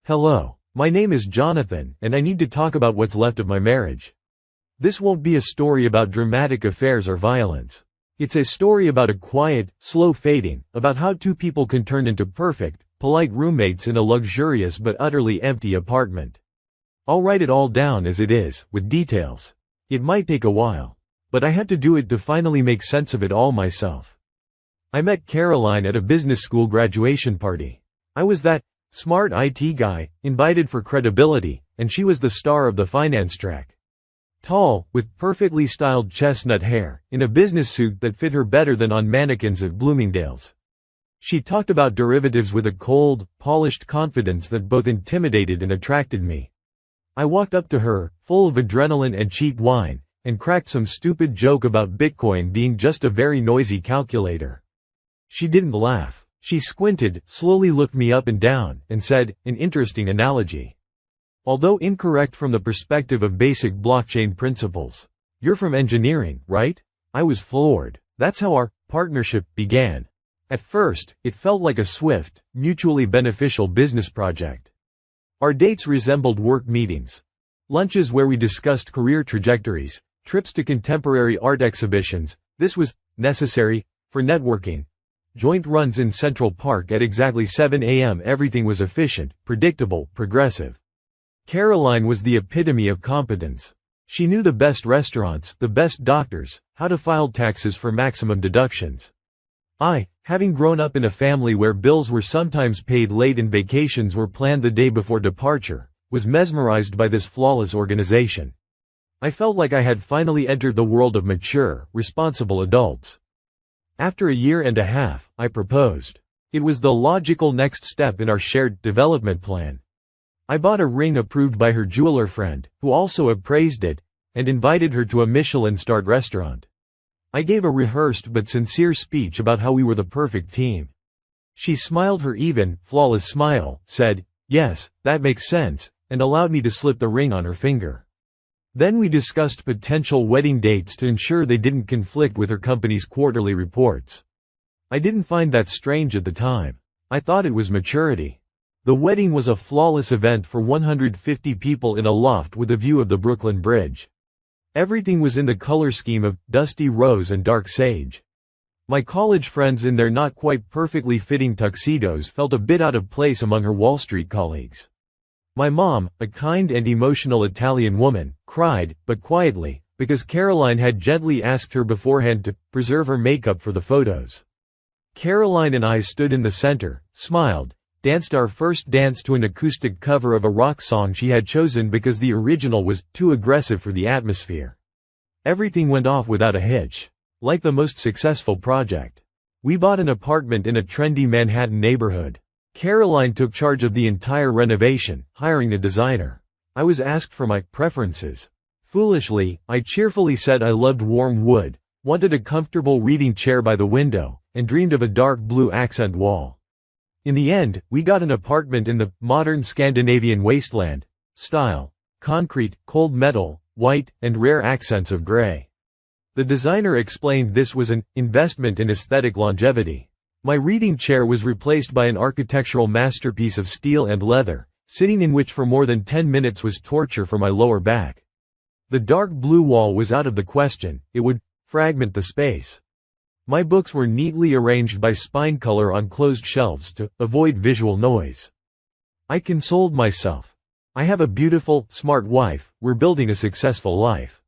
Hello. My name is Jonathan, and I need to talk about what's left of my marriage. This won't be a story about dramatic affairs or violence. It's a story about a quiet, slow fading, about how two people can turn into perfect, polite roommates in a luxurious but utterly empty apartment. I'll write it all down as it is, with details. It might take a while, but I had to do it to finally make sense of it all myself. I met Caroline at a business school graduation party. I was that smart IT guy, invited for credibility, and she was the star of the finance track. Tall, with perfectly styled chestnut hair, in a business suit that fit her better than on mannequins at Bloomingdale's. She talked about derivatives with a cold, polished confidence that both intimidated and attracted me. I walked up to her, full of adrenaline and cheap wine, and cracked some stupid joke about Bitcoin being just a very noisy calculator. She didn't laugh. She squinted, slowly looked me up and down, and said, "An interesting analogy. Although incorrect from the perspective of basic blockchain principles. You're from engineering, right?" I was floored. That's how our partnership began. At first, it felt like a swift, mutually beneficial business project. Our dates resembled work meetings. Lunches where we discussed career trajectories, trips to contemporary art exhibitions. This was necessary for networking. Joint runs in Central Park at exactly 7 a.m. Everything was efficient, predictable, progressive. Caroline was the epitome of competence. She knew the best restaurants, the best doctors, how to file taxes for maximum deductions. I, having grown up in a family where bills were sometimes paid late and vacations were planned the day before departure, was mesmerized by this flawless organization. I felt like I had finally entered the world of mature, responsible adults. After a year and a half, I proposed. It was the logical next step in our shared development plan. I bought a ring approved by her jeweler friend, who also appraised it, and invited her to a Michelin-starred restaurant. I gave a rehearsed but sincere speech about how we were the perfect team. She smiled her even, flawless smile, said, "Yes, that makes sense," and allowed me to slip the ring on her finger. Then we discussed potential wedding dates to ensure they didn't conflict with her company's quarterly reports. I didn't find that strange at the time. I thought it was maturity. The wedding was a flawless event for 150 people in a loft with a view of the Brooklyn Bridge. Everything was in the color scheme of dusty rose and dark sage. My college friends in their not quite perfectly fitting tuxedos felt a bit out of place among her Wall Street colleagues. My mom, a kind and emotional Italian woman, cried, but quietly, because Caroline had gently asked her beforehand to preserve her makeup for the photos. Caroline and I stood in the center, smiled, danced our first dance to an acoustic cover of a rock song she had chosen because the original was too aggressive for the atmosphere. Everything went off without a hitch. Like the most successful project. We bought an apartment in a trendy Manhattan neighborhood. Caroline took charge of the entire renovation, hiring a designer. I was asked for my preferences. Foolishly, I cheerfully said I loved warm wood, wanted a comfortable reading chair by the window, and dreamed of a dark blue accent wall. In the end, we got an apartment in the modern Scandinavian wasteland style: concrete, cold metal, white, and rare accents of gray. The designer explained this was an investment in aesthetic longevity. My reading chair was replaced by an architectural masterpiece of steel and leather, sitting in which for more than 10 minutes was torture for my lower back. The dark blue wall was out of the question, it would fragment the space. My books were neatly arranged by spine color on closed shelves to avoid visual noise. I consoled myself. I have a beautiful, smart wife, we're building a successful life.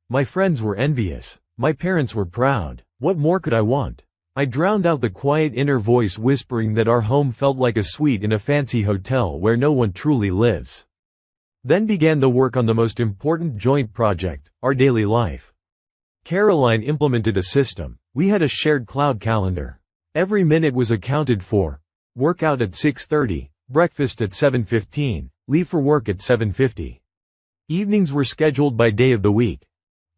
My friends were envious. My parents were proud. What more could I want? I drowned out the quiet inner voice whispering that our home felt like a suite in a fancy hotel where no one truly lives. Then began the work on the most important joint project, our daily life. Caroline implemented a system. We had a shared cloud calendar. Every minute was accounted for. Workout at 6:30, breakfast at 7:15, leave for work at 7:50. Evenings were scheduled by day of the week.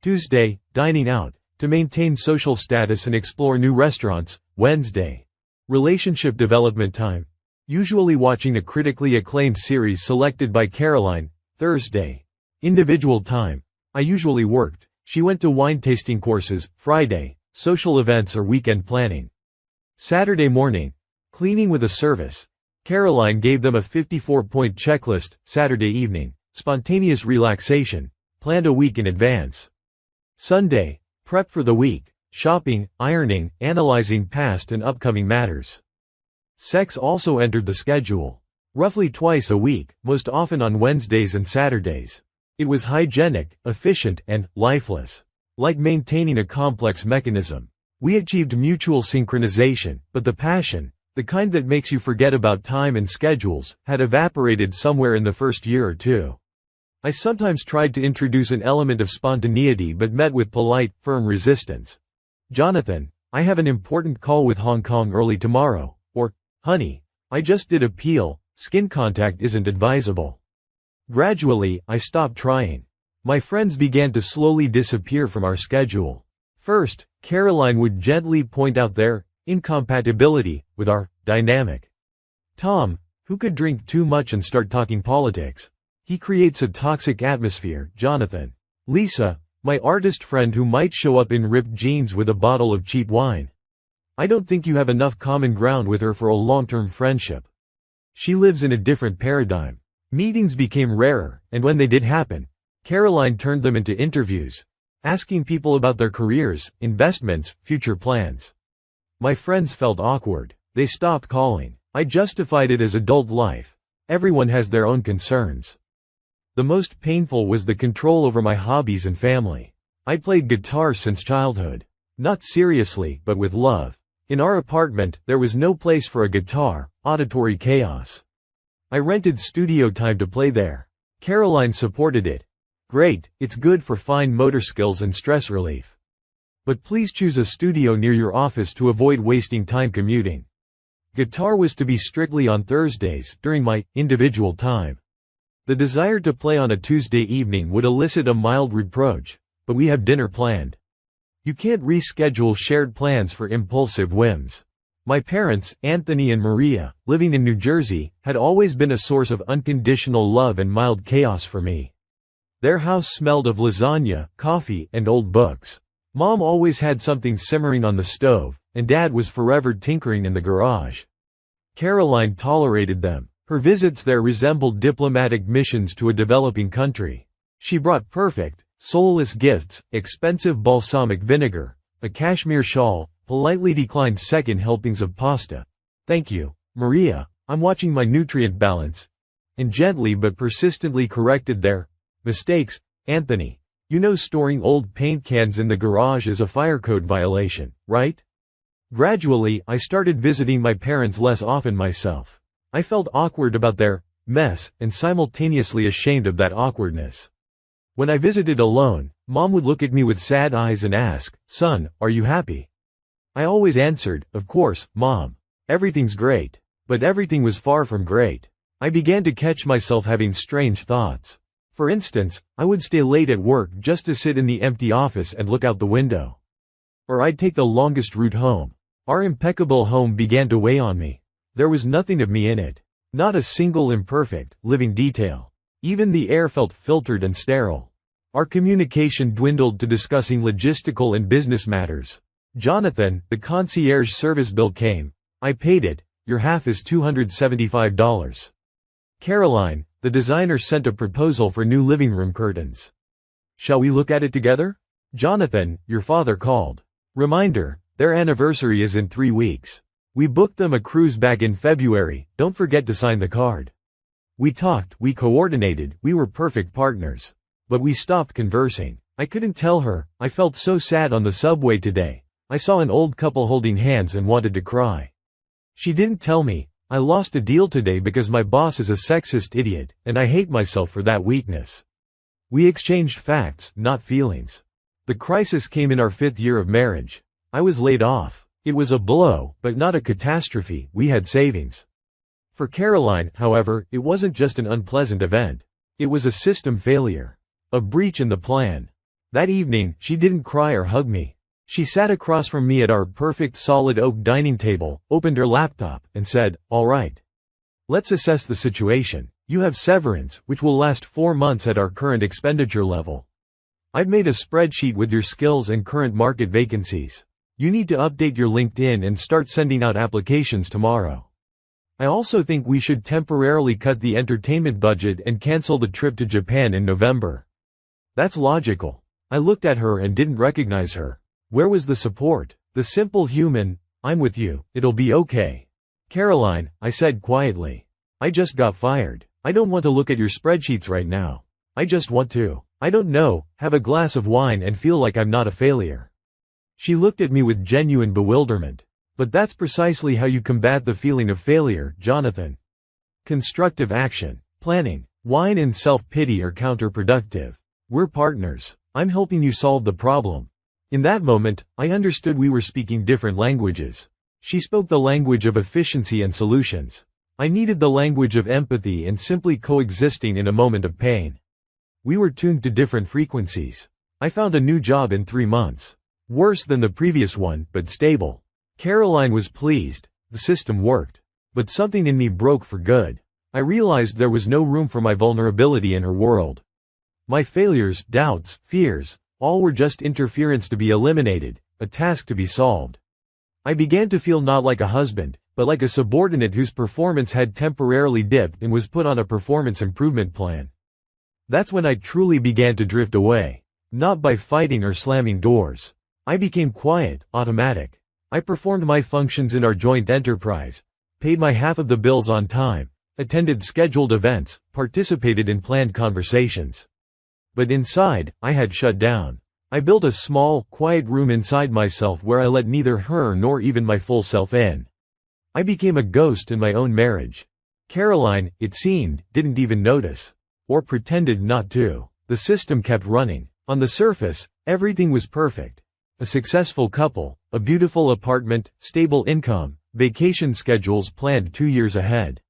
Tuesday, dining out, to maintain social status and explore new restaurants. Wednesday, relationship development time, usually watching a critically acclaimed series selected by Caroline. Thursday, individual time. I usually worked. She went to wine tasting courses. Friday, social events or weekend planning. Saturday morning, cleaning with a service. Caroline gave them a 54-point checklist: Saturday evening, spontaneous relaxation, planned a week in advance. Sunday, prep for the week, shopping, ironing, analyzing past and upcoming matters. Sex also entered the schedule. Roughly twice a week, most often on Wednesdays and Saturdays. It was hygienic, efficient, and lifeless. Like maintaining a complex mechanism. We achieved mutual synchronization, but the passion, the kind that makes you forget about time and schedules, had evaporated somewhere in the first year or two. I sometimes tried to introduce an element of spontaneity but met with polite, firm resistance. Jonathan, I have an important call with Hong Kong early tomorrow. Or, honey, I just did a peel, skin contact isn't advisable. Gradually, I stopped trying. My friends began to slowly disappear from our schedule. First, Caroline would gently point out their incompatibility with our dynamic. Tom, who could drink too much and start talking politics. He creates a toxic atmosphere. Jonathan. Lisa, my artist friend who might show up in ripped jeans with a bottle of cheap wine. I don't think you have enough common ground with her for a long-term friendship. She lives in a different paradigm. Meetings became rarer, and when they did happen, Caroline turned them into interviews, asking people about their careers, investments, future plans. My friends felt awkward. They stopped calling. I justified it as adult life. Everyone has their own concerns. The most painful was the control over my hobbies and family. I played guitar since childhood. Not seriously, but with love. In our apartment, there was no place for a guitar, auditory chaos. I rented studio time to play there. Caroline supported it. Great, it's good for fine motor skills and stress relief. But please choose a studio near your office to avoid wasting time commuting. Guitar was to be strictly on Thursdays, during my individual time. The desire to play on a Tuesday evening would elicit a mild reproach, but we have dinner planned. You can't reschedule shared plans for impulsive whims. My parents, Anthony and Maria, living in New Jersey, had always been a source of unconditional love and mild chaos for me. Their house smelled of lasagna, coffee, and old books. Mom always had something simmering on the stove, and Dad was forever tinkering in the garage. Caroline tolerated them. Her visits there resembled diplomatic missions to a developing country. She brought perfect, soulless gifts, expensive balsamic vinegar, a cashmere shawl, politely declined second helpings of pasta. Thank you, Maria, I'm watching my nutrient balance. And gently but persistently corrected their mistakes. Anthony, you know storing old paint cans in the garage is a fire code violation, right? Gradually, I started visiting my parents less often myself. I felt awkward about their mess and simultaneously ashamed of that awkwardness. When I visited alone, Mom would look at me with sad eyes and ask, "Son, are you happy?" I always answered, "Of course, Mom. Everything's great." But everything was far from great. I began to catch myself having strange thoughts. For instance, I would stay late at work just to sit in the empty office and look out the window. Or I'd take the longest route home. Our impeccable home began to weigh on me. There was nothing of me in it. Not a single imperfect, living detail. Even the air felt filtered and sterile. Our communication dwindled to discussing logistical and business matters. Jonathan, the concierge service bill came. I paid it. Your half is $275. Caroline, the designer, sent a proposal for new living room curtains. Shall we look at it together? Jonathan, your father called. Reminder, their anniversary is in 3 weeks. We booked them a cruise back in February, don't forget to sign the card. We talked, we coordinated, we were perfect partners. But we stopped conversing. I couldn't tell her, I felt so sad on the subway today. I saw an old couple holding hands and wanted to cry. She didn't tell me, I lost a deal today because my boss is a sexist idiot, and I hate myself for that weakness. We exchanged facts, not feelings. The crisis came in our 5th year of marriage. I was laid off. It was a blow, but not a catastrophe. We had savings. For Caroline, however, it wasn't just an unpleasant event. It was a system failure. A breach in the plan. That evening, she didn't cry or hug me. She sat across from me at our perfect solid oak dining table, opened her laptop, and said, "All right. Let's assess the situation. You have severance, which will last 4 months at our current expenditure level. I've made a spreadsheet with your skills and current market vacancies. You need to update your LinkedIn and start sending out applications tomorrow." I also think we should temporarily cut the entertainment budget and cancel the trip to Japan in November. That's logical. I looked at her and didn't recognize her. Where was the support? The simple human, I'm with you, it'll be okay. Caroline, I said quietly. I just got fired. I don't want to look at your spreadsheets right now. I just want to, I don't know, have a glass of wine and feel like I'm not a failure. She looked at me with genuine bewilderment. But that's precisely how you combat the feeling of failure, Jonathan. Constructive action, planning, wine and self-pity are counterproductive. We're partners. I'm helping you solve the problem. In that moment, I understood we were speaking different languages. She spoke the language of efficiency and solutions. I needed the language of empathy and simply coexisting in a moment of pain. We were tuned to different frequencies. I found a new job in 3 months. Worse than the previous one, but stable. Caroline was pleased. The system worked. But something in me broke for good. I realized there was no room for my vulnerability in her world. My failures, doubts, fears, all were just interference to be eliminated, a task to be solved. I began to feel not like a husband, but like a subordinate whose performance had temporarily dipped and was put on a performance improvement plan. That's when I truly began to drift away. Not by fighting or slamming doors. I became quiet, automatic. I performed my functions in our joint enterprise, paid my half of the bills on time, attended scheduled events, participated in planned conversations. But inside, I had shut down. I built a small, quiet room inside myself where I let neither her nor even my full self in. I became a ghost in my own marriage. Caroline, it seemed, didn't even notice. Or pretended not to. The system kept running. On the surface, everything was perfect. A successful couple, a beautiful apartment, stable income, vacation schedules planned 2 years ahead.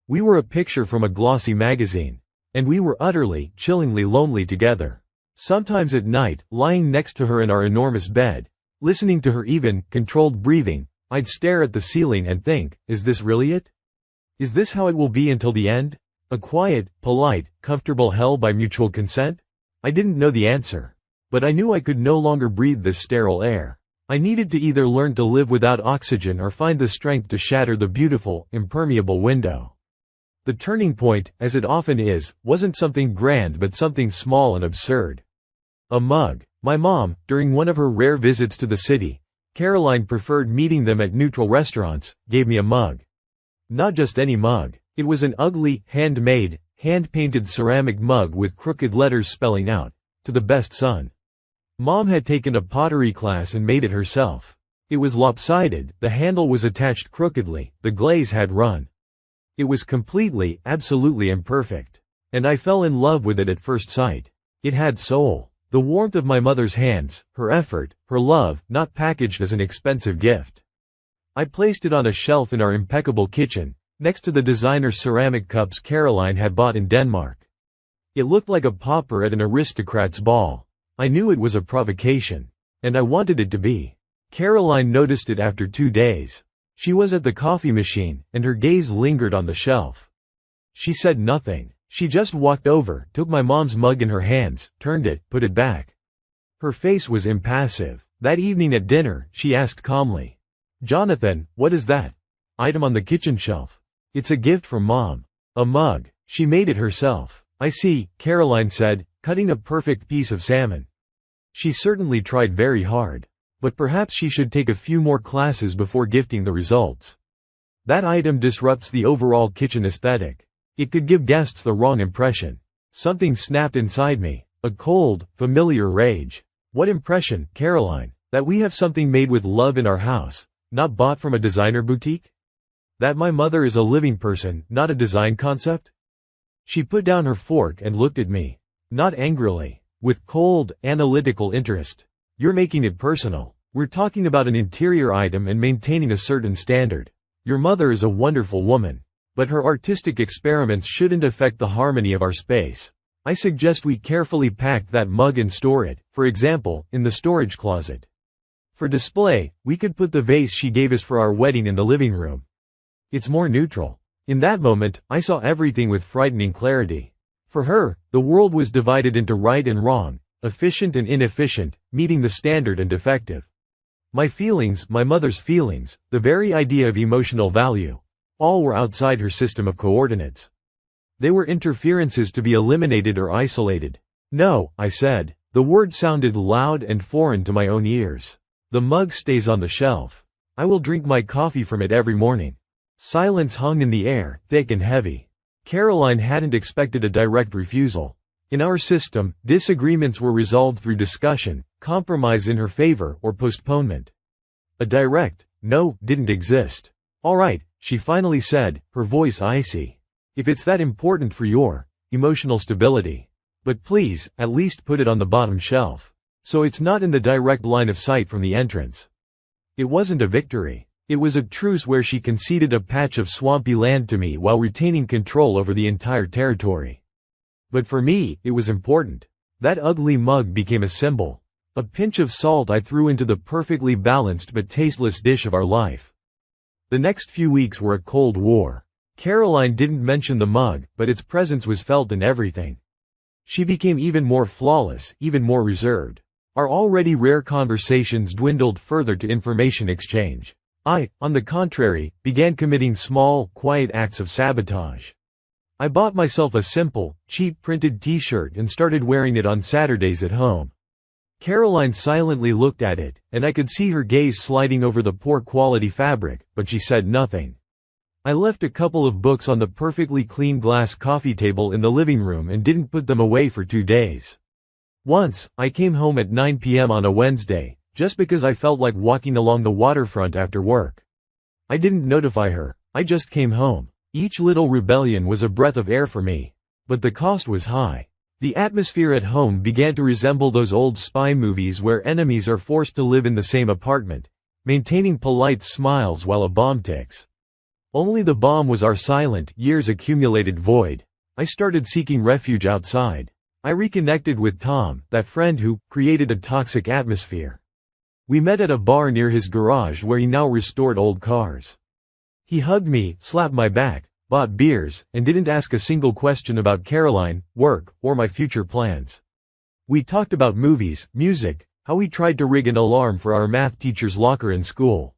We were a picture from a glossy magazine. And we were utterly, chillingly lonely together. Sometimes at night, lying next to her in our enormous bed, listening to her even, controlled breathing, I'd stare at the ceiling and think, is this really it? Is this how it will be until the end? A quiet, polite, comfortable hell by mutual consent? I didn't know the answer. But I knew I could no longer breathe this sterile air. I needed to either learn to live without oxygen or find the strength to shatter the beautiful, impermeable window. The turning point, as it often is, wasn't something grand but something small and absurd. A mug. My mom, during one of her rare visits to the city, Caroline preferred meeting them at neutral restaurants, gave me a mug. Not just any mug. It was an ugly, handmade, hand-painted ceramic mug with crooked letters spelling out, "To the best son." Mom had taken a pottery class and made it herself. It was lopsided, the handle was attached crookedly, the glaze had run. It was completely, absolutely imperfect. And I fell in love with it at first sight. It had soul. The warmth of my mother's hands, her effort, her love, not packaged as an expensive gift. I placed it on a shelf in our impeccable kitchen, next to the designer ceramic cups Caroline had bought in Denmark. It looked like a pauper at an aristocrat's ball. I knew it was a provocation. And I wanted it to be. Caroline noticed it after 2 days. She was at the coffee machine, and her gaze lingered on the shelf. She said nothing. She just walked over, took my mom's mug in her hands, turned it, put it back. Her face was impassive. That evening at dinner, she asked calmly, "Jonathan, what is that item on the kitchen shelf?" "It's a gift from Mom. A mug. She made it herself." "I see," Caroline said, cutting a perfect piece of salmon. She certainly tried very hard. But perhaps she should take a few more classes before gifting the results. That item disrupts the overall kitchen aesthetic. It could give guests the wrong impression. Something snapped inside me. A cold, familiar rage. What impression, Caroline? That we have something made with love in our house, not bought from a designer boutique? That my mother is a living person, not a design concept? She put down her fork and looked at me. Not angrily. With cold, analytical interest. "You're making it personal. We're talking about an interior item and maintaining a certain standard. Your mother is a wonderful woman. But her artistic experiments shouldn't affect the harmony of our space. I suggest we carefully pack that mug and store it, for example, in the storage closet. For display, we could put the vase she gave us for our wedding in the living room. It's more neutral." In that moment, I saw everything with frightening clarity. For her, the world was divided into right and wrong, efficient and inefficient, meeting the standard and defective. My feelings, my mother's feelings, the very idea of emotional value, All were outside her system of coordinates. They were interferences to be eliminated or isolated. No, I said. The word sounded loud and foreign to my own ears. The mug stays on the shelf. I will drink my coffee from it every morning. Silence hung in the air, thick and heavy. Caroline hadn't expected a direct refusal. In our system, disagreements were resolved through discussion, compromise in her favor, or postponement. A direct no didn't exist. All right, she finally said, her voice icy. If it's that important for your emotional stability. But please, at least put it on the bottom shelf. So it's not in the direct line of sight from the entrance. It wasn't a victory. It was a truce where she conceded a patch of swampy land to me while retaining control over the entire territory. But for me, it was important. That ugly mug became a symbol. A pinch of salt I threw into the perfectly balanced but tasteless dish of our life. The next few weeks were a cold war. Caroline didn't mention the mug, but its presence was felt in everything. She became even more flawless, even more reserved. Our already rare conversations dwindled further to information exchange. I, on the contrary, began committing small, quiet acts of sabotage. I bought myself a simple, cheap printed t-shirt and started wearing it on Saturdays at home. Caroline silently looked at it, and I could see her gaze sliding over the poor quality fabric, but she said nothing. I left a couple of books on the perfectly clean glass coffee table in the living room and didn't put them away for 2 days. Once, I came home at 9 p.m. on a Wednesday, just because I felt like walking along the waterfront after work. I didn't notify her, I just came home. Each little rebellion was a breath of air for me. But the cost was high. The atmosphere at home began to resemble those old spy movies where enemies are forced to live in the same apartment, maintaining polite smiles while a bomb ticks. Only the bomb was our silent, years-accumulated void. I started seeking refuge outside. I reconnected with Tom, that friend who created a toxic atmosphere. We met at a bar near his garage where he now restored old cars. He hugged me, slapped my back, bought beers, and didn't ask a single question about Caroline, work, or my future plans. We talked about movies, music, how he tried to rig an alarm for our math teacher's locker in school.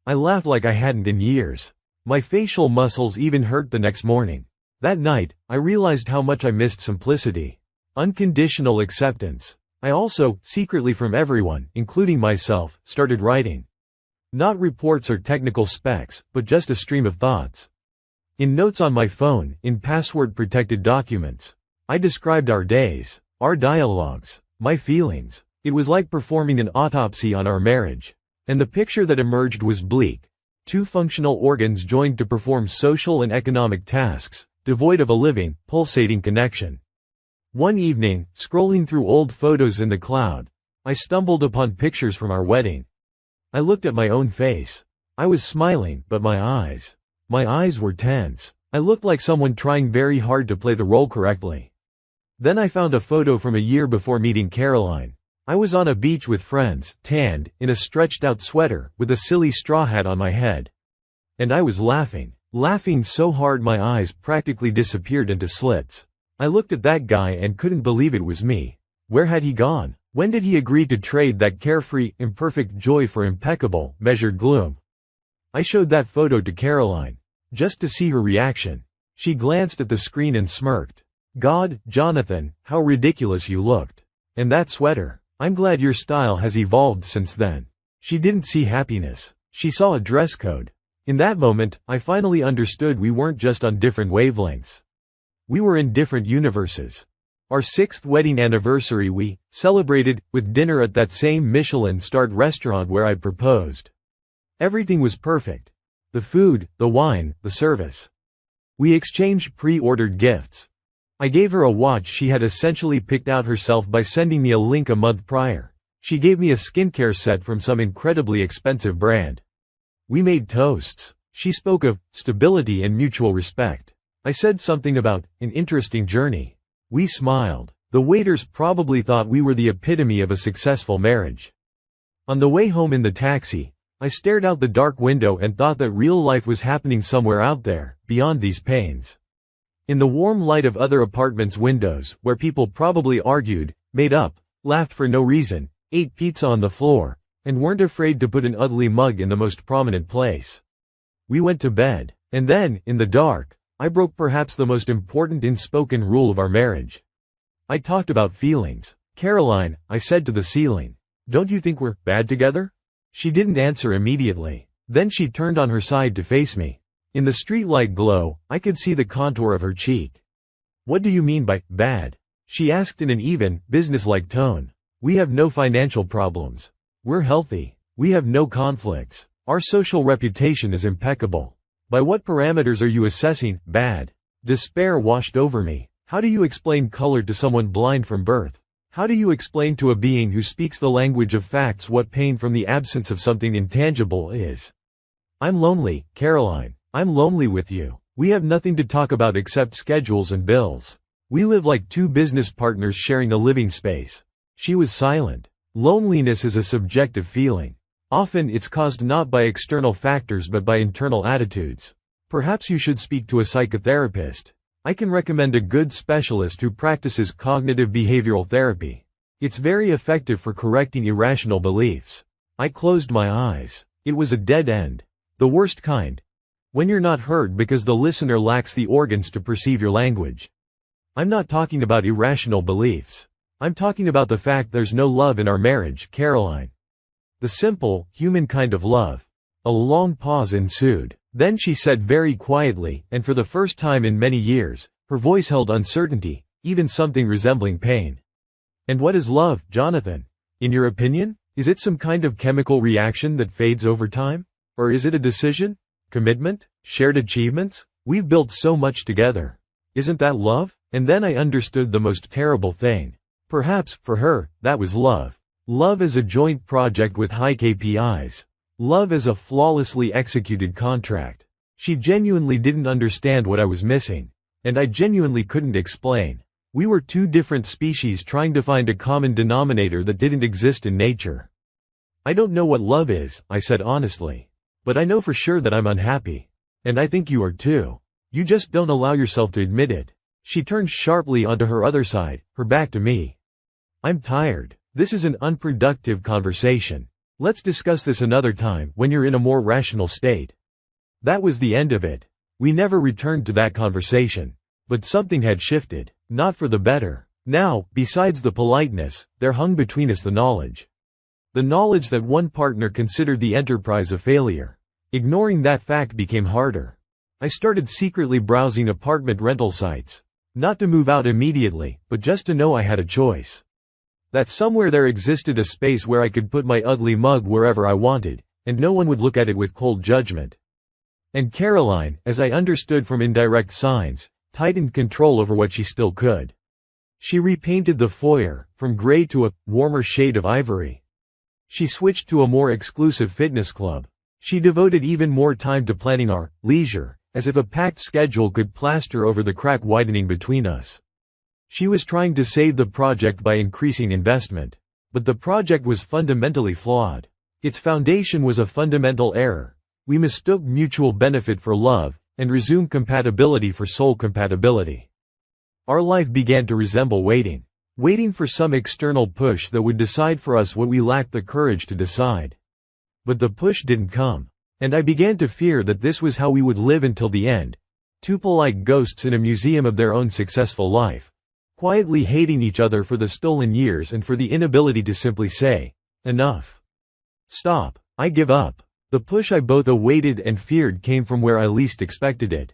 I laughed like I hadn't in years. My facial muscles even hurt the next morning. That night, I realized how much I missed simplicity. Unconditional acceptance. I also, secretly from everyone, including myself, started writing. Not reports or technical specs, but just a stream of thoughts. In notes on my phone, in password-protected documents. I described our days, our dialogues, my feelings. It was like performing an autopsy on our marriage. And the picture that emerged was bleak. 2 functional organs joined to perform social and economic tasks, devoid of a living, pulsating connection. One evening, scrolling through old photos in the cloud, I stumbled upon pictures from our wedding. I looked at my own face. I was smiling, but my eyes were tense. I looked like someone trying very hard to play the role correctly. Then I found a photo from a year before meeting Caroline. I was on a beach with friends, tanned, in a stretched-out sweater, with a silly straw hat on my head. And I was laughing so hard my eyes practically disappeared into slits. I looked at that guy and couldn't believe it was me. Where had he gone? When did he agree to trade that carefree, imperfect joy for impeccable, measured gloom? I showed that photo to Caroline, just to see her reaction. She glanced at the screen and smirked. God, Jonathan, how ridiculous you looked. And that sweater. I'm glad your style has evolved since then. She didn't see happiness. She saw a dress code. In that moment, I finally understood we weren't just on different wavelengths. We were in different universes. Our 6th wedding anniversary we celebrated with dinner at that same Michelin-starred restaurant where I'd proposed. Everything was perfect. The food, the wine, the service. We exchanged pre-ordered gifts. I gave her a watch she had essentially picked out herself by sending me a link a month prior. She gave me a skincare set from some incredibly expensive brand. We made toasts. She spoke of stability and mutual respect. I said something about an interesting journey. We smiled. The waiters probably thought we were the epitome of a successful marriage. On the way home in the taxi, I stared out the dark window and thought that real life was happening somewhere out there, beyond these panes. In the warm light of other apartments' windows, where people probably argued, made up, laughed for no reason, ate pizza on the floor, and weren't afraid to put an ugly mug in the most prominent place. We went to bed. And then, in the dark, I broke perhaps the most important unspoken rule of our marriage. I talked about feelings. "Caroline," I said to the ceiling, "don't you think we're bad together?" She didn't answer immediately. Then she turned on her side to face me. In the streetlight glow, I could see the contour of her cheek. "What do you mean by bad?" she asked in an even, businesslike tone. "We have no financial problems. We're healthy. We have no conflicts. Our social reputation is impeccable. By what parameters are you assessing bad?" Despair washed over me. How do you explain color to someone blind from birth? How do you explain to a being who speaks the language of facts what pain from the absence of something intangible is? "I'm lonely, Caroline. I'm lonely with you. We have nothing to talk about except schedules and bills. We live like two business partners sharing a living space." She was silent. Loneliness is a subjective feeling. Often it's caused not by external factors but by internal attitudes. Perhaps you should speak to a psychotherapist. I can recommend a good specialist who practices cognitive behavioral therapy. It's very effective for correcting irrational beliefs. I closed my eyes. It was a dead end. The worst kind. When you're not heard because the listener lacks the organs to perceive your language. I'm not talking about irrational beliefs. I'm talking about the fact there's no love in our marriage, Caroline. The simple, human kind of love. A long pause ensued. Then she said very quietly, and for the first time in many years, her voice held uncertainty, even something resembling pain. "And what is love, Jonathan? In your opinion, is it some kind of chemical reaction that fades over time? Or is it a decision? Commitment? Shared achievements? We've built so much together. Isn't that love?" And then I understood the most terrible thing. Perhaps, for her, that was love. Love as a joint project with high KPIs. Love as a flawlessly executed contract. She genuinely didn't understand what I was missing. And I genuinely couldn't explain. We were two different species trying to find a common denominator that didn't exist in nature. "I don't know what love is," I said honestly. "But I know for sure that I'm unhappy. And I think you are too. You just don't allow yourself to admit it." She turned sharply onto her other side, her back to me. "I'm tired. This is an unproductive conversation. Let's discuss this another time when you're in a more rational state." That was the end of it. We never returned to that conversation. But something had shifted, not for the better. Now, besides the politeness, there hung between us the knowledge. The knowledge that one partner considered the enterprise a failure. Ignoring that fact became harder. I started secretly browsing apartment rental sites. Not to move out immediately, but just to know I had a choice. That somewhere there existed a space where I could put my ugly mug wherever I wanted, and no one would look at it with cold judgment. And Caroline, as I understood from indirect signs, tightened control over what she still could. She repainted the foyer, from gray to a warmer shade of ivory. She switched to a more exclusive fitness club. She devoted even more time to planning our leisure, as if a packed schedule could plaster over the crack widening between us. She was trying to save the project by increasing investment. But the project was fundamentally flawed. Its foundation was a fundamental error. We mistook mutual benefit for love, and resumed compatibility for soul compatibility. Our life began to resemble waiting. Waiting for some external push that would decide for us what we lacked the courage to decide. But the push didn't come. And I began to fear that this was how we would live until the end. Two polite ghosts in a museum of their own successful life. Quietly hating each other for the stolen years and for the inability to simply say, "Enough. Stop. I give up." The push I both awaited and feared came from where I least expected it.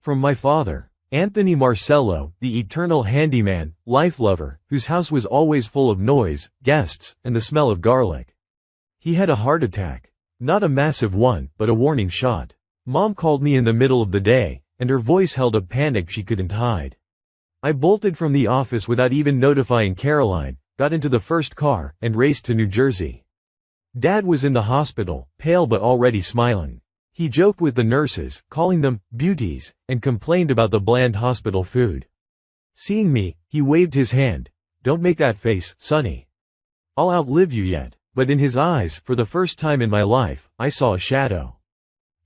From my father, Anthony Marcello, the eternal handyman, life lover, whose house was always full of noise, guests, and the smell of garlic. He had a heart attack. Not a massive one, but a warning shot. Mom called me in the middle of the day, and her voice held a panic she couldn't hide. I bolted from the office without even notifying Caroline, got into the first car, and raced to New Jersey. Dad was in the hospital, pale but already smiling. He joked with the nurses, calling them beauties, and complained about the bland hospital food. Seeing me, he waved his hand. "Don't make that face, Sonny. I'll outlive you yet." But in his eyes, for the first time in my life, I saw a shadow.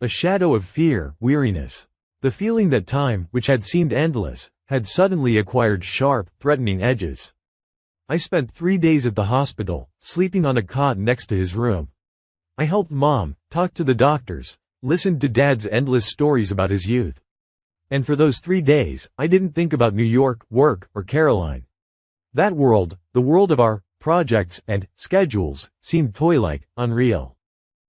A shadow of fear, weariness. The feeling that time, which had seemed endless, had suddenly acquired sharp, threatening edges. I spent 3 days at the hospital, sleeping on a cot next to his room. I helped Mom, talked to the doctors, listened to Dad's endless stories about his youth. And for those 3 days, I didn't think about New York, work, or Caroline. That world, the world of our projects and schedules, seemed toy-like, unreal.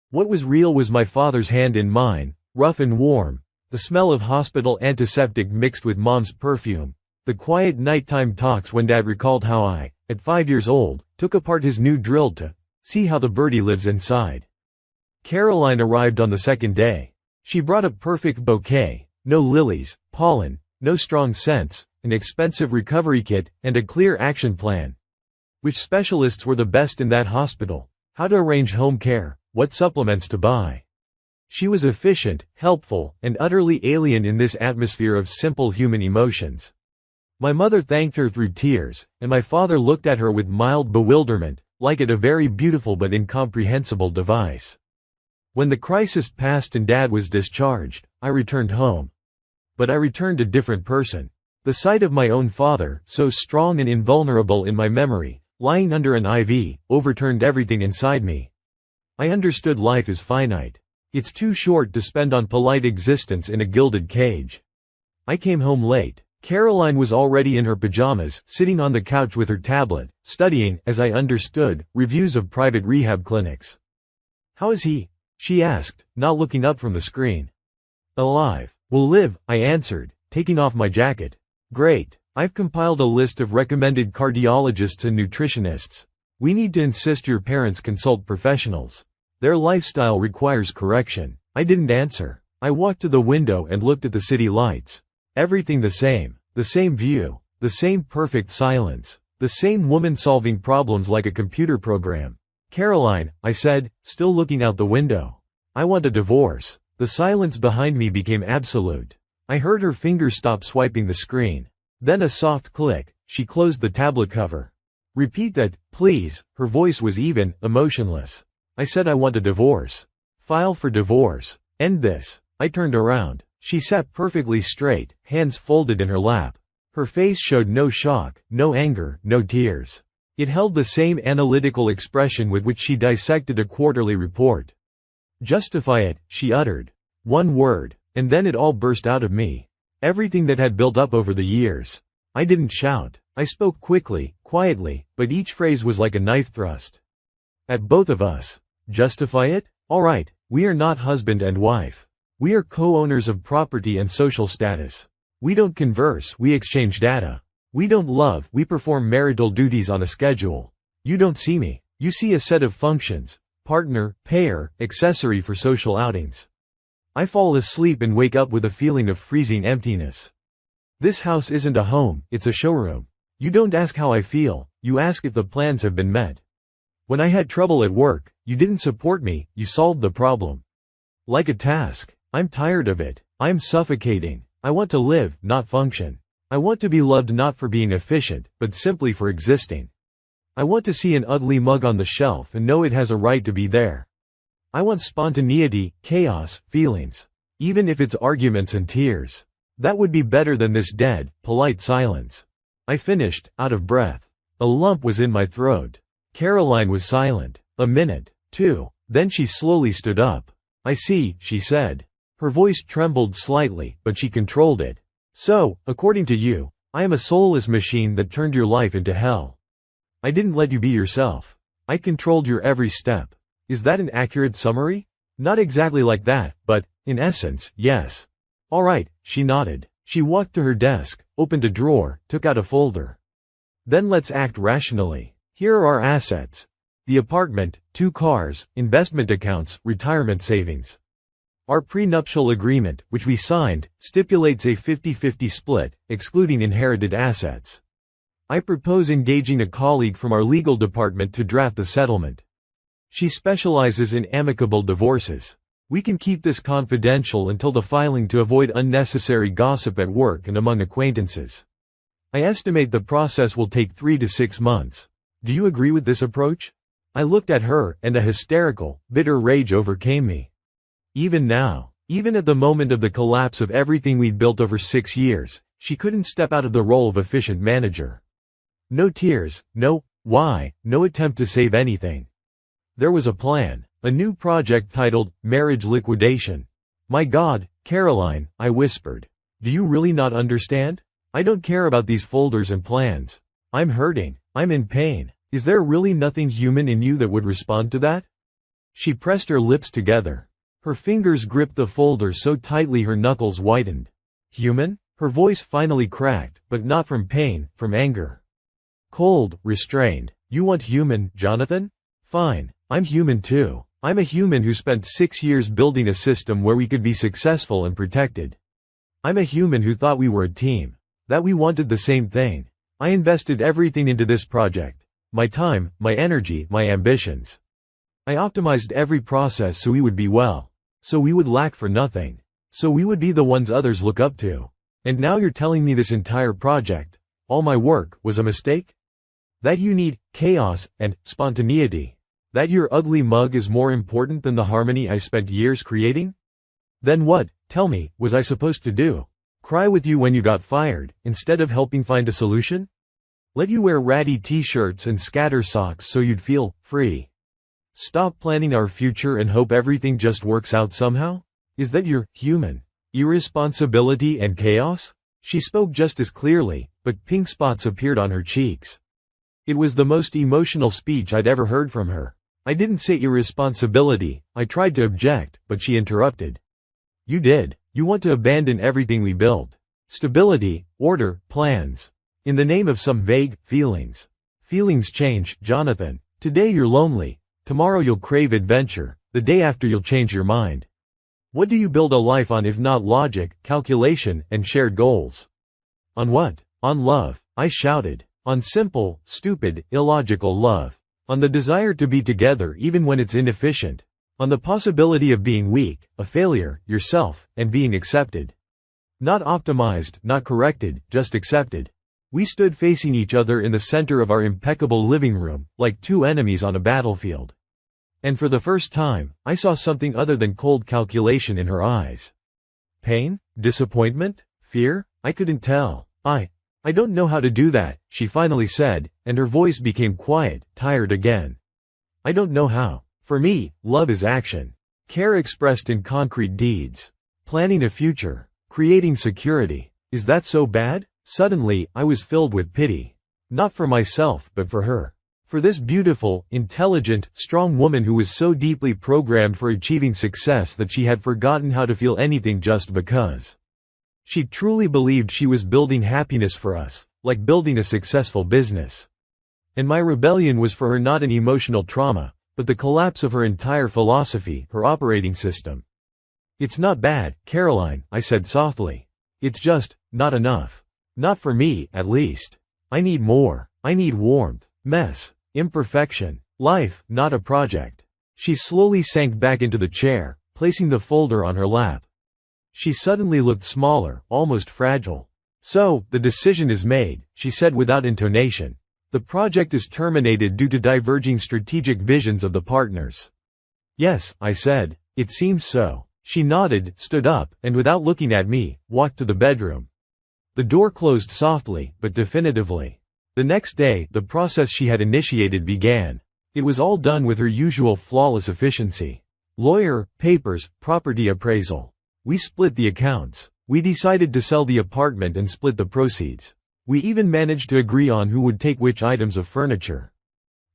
What was real was my father's hand in mine, rough and warm, the smell of hospital antiseptic mixed with Mom's perfume, the quiet nighttime talks when Dad recalled how I, at 5 years old, took apart his new drill to see how the birdie lives inside. Caroline arrived on the second day. She brought a perfect bouquet, no lilies, pollen, no strong scents, an expensive recovery kit, and a clear action plan. Which specialists were the best in that hospital, how to arrange home care, what supplements to buy. She was efficient, helpful, and utterly alien in this atmosphere of simple human emotions. My mother thanked her through tears, and my father looked at her with mild bewilderment, like it a very beautiful but incomprehensible device. When the crisis passed and Dad was discharged, I returned home. But I returned a different person. The sight of my own father, so strong and invulnerable in my memory, lying under an IV, overturned everything inside me. I understood life is finite. It's too short to spend on polite existence in a gilded cage. I came home late. Caroline was already in her pajamas, sitting on the couch with her tablet, studying, as I understood, reviews of private rehab clinics. "How is he?" she asked, not looking up from the screen. "Alive. Will live," I answered, taking off my jacket. "Great. I've compiled a list of recommended cardiologists and nutritionists. We need to insist your parents consult professionals. Their lifestyle requires correction." I didn't answer. I walked to the window and looked at the city lights. Everything the same view, the same perfect silence, the same woman solving problems like a computer program. "Caroline," I said, still looking out the window. "I want a divorce." The silence behind me became absolute. I heard her fingers stop swiping the screen. Then a soft click. She closed the tablet cover. "Repeat that, please." Her voice was even, emotionless. I said I want a divorce. "File for divorce. End this." I turned around. She sat perfectly straight, hands folded in her lap. Her face showed no shock, no anger, no tears. It held the same analytical expression with which she dissected a quarterly report. "Justify it," she uttered. One word, and then it all burst out of me. Everything that had built up over the years. I didn't shout. I spoke quickly, quietly, but each phrase was like a knife thrust. At both of us. Justify it? All right, we are not husband and wife. We are co-owners of property and social status. We don't converse, we exchange data. We don't love, we perform marital duties on a schedule. You don't see me. You see a set of functions. Partner, payer, accessory for social outings. I fall asleep and wake up with a feeling of freezing emptiness. This house isn't a home, it's a showroom. You don't ask how I feel, you ask if the plans have been met. When I had trouble at work, you didn't support me, you solved the problem. Like a task. I'm tired of it. I'm suffocating. I want to live, not function. I want to be loved not for being efficient, but simply for existing. I want to see an ugly mug on the shelf and know it has a right to be there. I want spontaneity, chaos, feelings. Even if it's arguments and tears. That would be better than this dead, polite silence. I finished, out of breath. A lump was in my throat. Caroline was silent. A minute, two. Then she slowly stood up. "I see," she said. Her voice trembled slightly, but she controlled it. "So, according to you, I am a soulless machine that turned your life into hell. I didn't let you be yourself. I controlled your every step. Is that an accurate summary?" "Not exactly like that, but, in essence, yes." "All right," she nodded. She walked to her desk, opened a drawer, took out a folder. "Then let's act rationally. Here are our assets. The apartment, 2 cars, investment accounts, retirement savings. Our prenuptial agreement, which we signed, stipulates a 50-50 split, excluding inherited assets. I propose engaging a colleague from our legal department to draft the settlement. She specializes in amicable divorces. We can keep this confidential until the filing to avoid unnecessary gossip at work and among acquaintances. I estimate the process will take 3 to 6 months. Do you agree with this approach?" I looked at her, and a hysterical, bitter rage overcame me. Even now, even at the moment of the collapse of everything we'd built over 6 years, she couldn't step out of the role of efficient manager. No tears, no why, no attempt to save anything. There was a plan, a new project titled Marriage Liquidation. My God, Caroline, I whispered. Do you really not understand? I don't care about these folders and plans. I'm hurting. I'm in pain. Is there really nothing human in you that would respond to that? She pressed her lips together. Her fingers gripped the folder so tightly her knuckles whitened. Human? Her voice finally cracked, but not from pain, from anger. Cold, restrained. You want human, Jonathan? Fine. I'm human too. I'm a human who spent 6 years building a system where we could be successful and protected. I'm a human who thought we were a team. That we wanted the same thing. I invested everything into this project. My time, my energy, my ambitions. I optimized every process so we would be well. So we would lack for nothing. So we would be the ones others look up to. And now you're telling me this entire project, all my work, was a mistake? That you need chaos and spontaneity? That your ugly mug is more important than the harmony I spent years creating? Then what, tell me, was I supposed to do? Cry with you when you got fired, instead of helping find a solution? Let you wear ratty t-shirts and scatter socks so you'd feel free? Stop planning our future and hope everything just works out somehow? Is that your human irresponsibility and chaos? She spoke just as clearly, but pink spots appeared on her cheeks. It was the most emotional speech I'd ever heard from her. I didn't say irresponsibility. I tried to object, but she interrupted. You did. You want to abandon everything we built. Stability, order, plans. In the name of some vague feelings. Feelings change, Jonathan. Today you're lonely. Tomorrow you'll crave adventure. The day after you'll change your mind. What do you build a life on if not logic, calculation, and shared goals? On what? On love, I shouted. On simple, stupid, illogical love. On the desire to be together even when it's inefficient. On the possibility of being weak, a failure, yourself, and being accepted. Not optimized, not corrected, just accepted. We stood facing each other in the center of our impeccable living room, like two enemies on a battlefield. And for the first time, I saw something other than cold calculation in her eyes. Pain? Disappointment? Fear? I couldn't tell. I don't know how to do that, she finally said, and her voice became quiet, tired again. I don't know how. For me, love is action. Care expressed in concrete deeds. Planning a future. Creating security. Is that so bad? Suddenly, I was filled with pity. Not for myself, but for her. For this beautiful, intelligent, strong woman who was so deeply programmed for achieving success that she had forgotten how to feel anything just because. She truly believed she was building happiness for us, like building a successful business. And my rebellion was for her not an emotional trauma, but the collapse of her entire philosophy, her operating system. It's not bad, Caroline, I said softly. It's just, not enough. Not for me, at least. I need more. I need warmth, mess, imperfection, life, not a project. She slowly sank back into the chair, placing the folder on her lap. She suddenly looked smaller, almost fragile. So, the decision is made, she said without intonation. The project is terminated due to diverging strategic visions of the partners. Yes, I said. It seems so. She nodded, stood up, and without looking at me, walked to the bedroom. The door closed softly, but definitively. The next day, the process she had initiated began. It was all done with her usual flawless efficiency. Lawyer, papers, property appraisal. We split the accounts. We decided to sell the apartment and split the proceeds. We even managed to agree on who would take which items of furniture.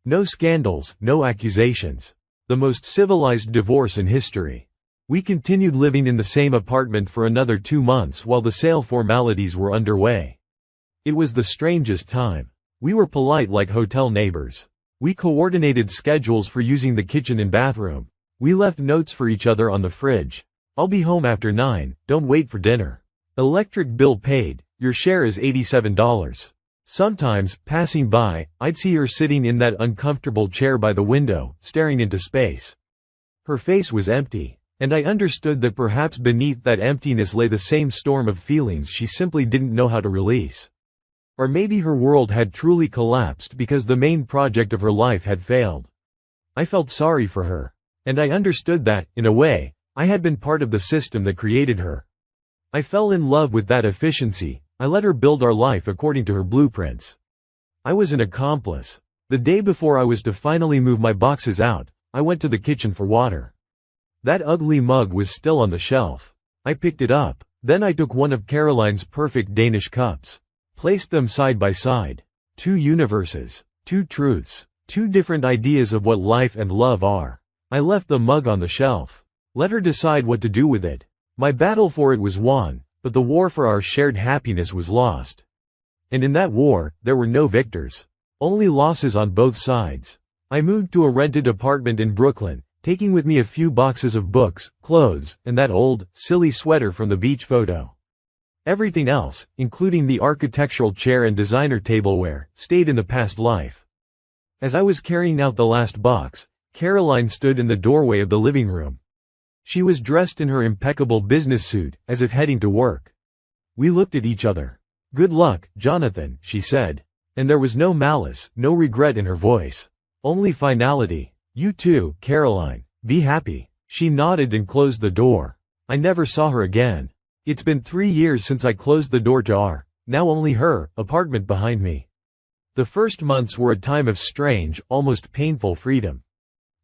No scandals, no accusations. The most civilized divorce in history. We continued living in the same apartment for another 2 months while the sale formalities were underway. It was the strangest time. We were polite like hotel neighbors. We coordinated schedules for using the kitchen and bathroom. We left notes for each other on the fridge. I'll be home after 9, don't wait for dinner. Electric bill paid, your share is $87. Sometimes, passing by, I'd see her sitting in that uncomfortable chair by the window, staring into space. Her face was empty, and I understood that perhaps beneath that emptiness lay the same storm of feelings she simply didn't know how to release. Or maybe her world had truly collapsed because the main project of her life had failed. I felt sorry for her, and I understood that, in a way, I had been part of the system that created her. I fell in love with that efficiency. I let her build our life according to her blueprints. I was an accomplice. The day before I was to finally move my boxes out, I went to the kitchen for water. That ugly mug was still on the shelf. I picked it up. Then I took one of Caroline's perfect Danish cups. Placed them side by side. 2 universes. 2 truths. 2 different ideas of what life and love are. I left the mug on the shelf. Let her decide what to do with it. My battle for it was won, but the war for our shared happiness was lost. And in that war, there were no victors. Only losses on both sides. I moved to a rented apartment in Brooklyn, taking with me a few boxes of books, clothes, and that old, silly sweater from the beach photo. Everything else, including the architectural chair and designer tableware, stayed in the past life. As I was carrying out the last box, Caroline stood in the doorway of the living room. She was dressed in her impeccable business suit, as if heading to work. We looked at each other. "Good luck, Jonathan," she said. And there was no malice, no regret in her voice. Only finality. "You too, Caroline. Be happy." She nodded and closed the door. I never saw her again. It's been 3 years since I closed the door to our, now only her, apartment behind me. The first months were a time of strange, almost painful freedom.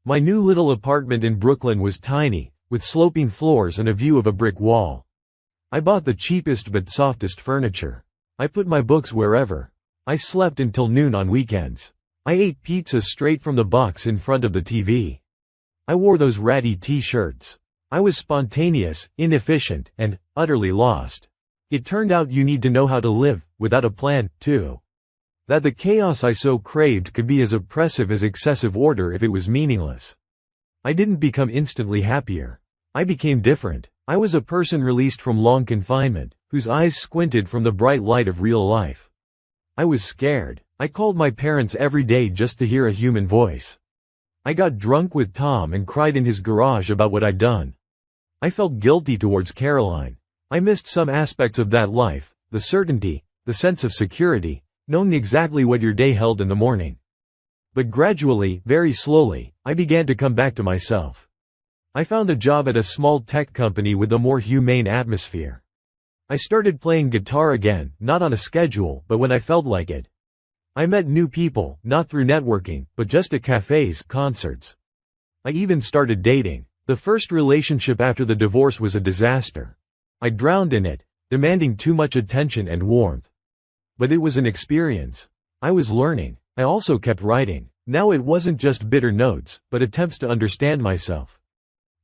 My new little apartment in Brooklyn was tiny, with sloping floors and a view of a brick wall. I bought the cheapest but softest furniture. I put my books wherever. I slept until noon on weekends. I ate pizza straight from the box in front of the TV. I wore those ratty t-shirts. I was spontaneous, inefficient, and utterly lost. It turned out you need to know how to live, without a plan, too. That the chaos I so craved could be as oppressive as excessive order if it was meaningless. I didn't become instantly happier. I became different. I was a person released from long confinement, whose eyes squinted from the bright light of real life. I was scared. I called my parents every day just to hear a human voice. I got drunk with Tom and cried in his garage about what I'd done. I felt guilty towards Caroline. I missed some aspects of that life, the certainty, the sense of security, knowing exactly what your day held in the morning. But gradually, very slowly, I began to come back to myself. I found a job at a small tech company with a more humane atmosphere. I started playing guitar again, not on a schedule, but when I felt like it. I met new people, not through networking, but just at cafes, concerts. I even started dating. The first relationship after the divorce was a disaster. I drowned in it, demanding too much attention and warmth. But it was an experience. I was learning. I also kept writing. Now it wasn't just bitter notes, but attempts to understand myself.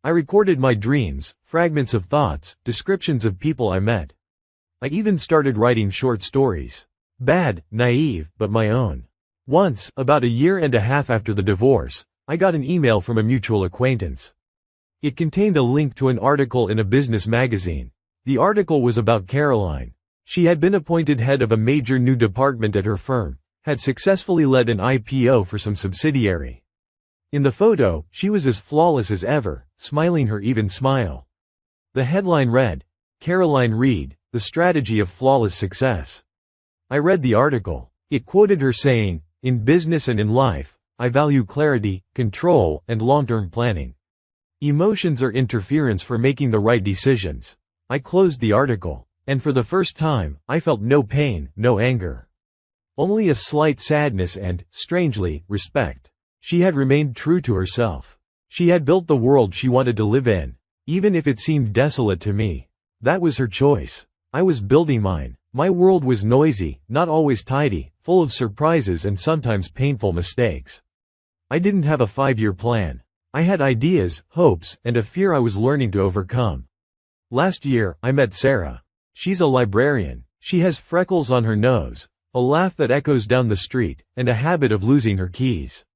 I recorded my dreams, fragments of thoughts, descriptions of people I met. I even started writing short stories. Bad, naive, but my own. Once, about a year and a half after the divorce, I got an email from a mutual acquaintance. It contained a link to an article in a business magazine. The article was about Caroline. She had been appointed head of a major new department at her firm, had successfully led an IPO for some subsidiary. In the photo, she was as flawless as ever, smiling her even smile. The headline read, "Caroline Reed, the strategy of flawless success." I read the article. It quoted her saying, "In business and in life, I value clarity, control, and long-term planning. Emotions are interference for making the right decisions." I closed the article, and for the first time, I felt no pain, no anger. Only a slight sadness and, strangely, respect. She had remained true to herself. She had built the world she wanted to live in, even if it seemed desolate to me. That was her choice. I was building mine. My world was noisy, not always tidy, full of surprises and sometimes painful mistakes. I didn't have a 5-year plan. I had ideas, hopes, and a fear I was learning to overcome. Last year, I met Sarah. She's a librarian. She has freckles on her nose, a laugh that echoes down the street, and a habit of losing her keys.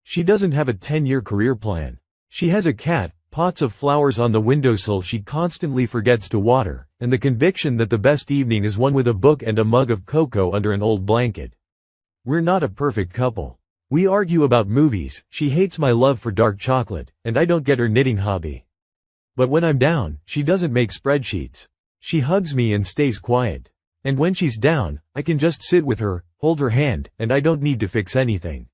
She doesn't have a 10-year career plan. She has a cat, pots of flowers on the windowsill she constantly forgets to water, and the conviction that the best evening is one with a book and a mug of cocoa under an old blanket. We're not a perfect couple. We argue about movies, she hates my love for dark chocolate, and I don't get her knitting hobby. But when I'm down, she doesn't make spreadsheets. She hugs me and stays quiet. And when she's down, I can just sit with her, hold her hand, and I don't need to fix anything.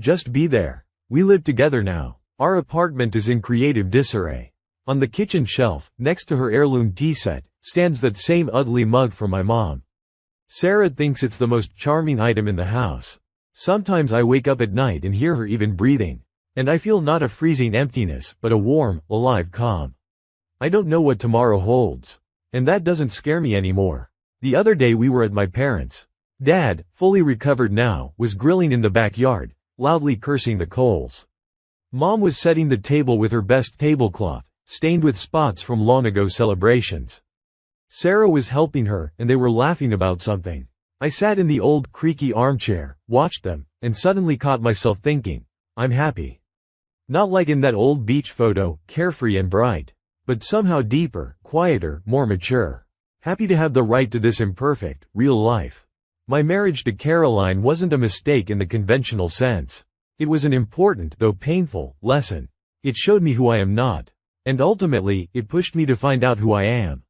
Just be there. We live together now. Our apartment is in creative disarray. On the kitchen shelf, next to her heirloom tea set, stands that same ugly mug from my mom. Sarah thinks it's the most charming item in the house. Sometimes I wake up at night and hear her even breathing. And I feel not a freezing emptiness, but a warm, alive calm. I don't know what tomorrow holds. And that doesn't scare me anymore. The other day we were at my parents'. Dad, fully recovered now, was grilling in the backyard, loudly cursing the coals. Mom was setting the table with her best tablecloth, stained with spots from long ago celebrations. Sarah was helping her, and they were laughing about something. I sat in the old creaky armchair, watched them, and suddenly caught myself thinking, I'm happy. Not like in that old beach photo, carefree and bright, but somehow deeper, quieter, more mature. Happy to have the right to this imperfect, real life. My marriage to Caroline wasn't a mistake in the conventional sense. It was an important, though painful, lesson. It showed me who I am not. And ultimately, it pushed me to find out who I am.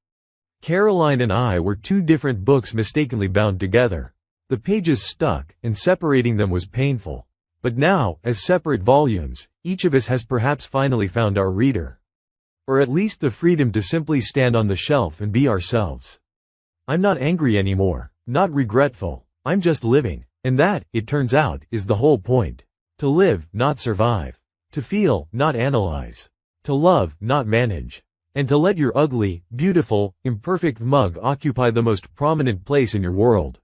Caroline and I were two different books mistakenly bound together. The pages stuck, and separating them was painful. But now, as separate volumes, each of us has perhaps finally found our reader. Or at least the freedom to simply stand on the shelf and be ourselves. I'm not angry anymore, not regretful, I'm just living. And that, it turns out, is the whole point. To live, not survive. To feel, not analyze. To love, not manage. And to let your ugly, beautiful, imperfect mug occupy the most prominent place in your world.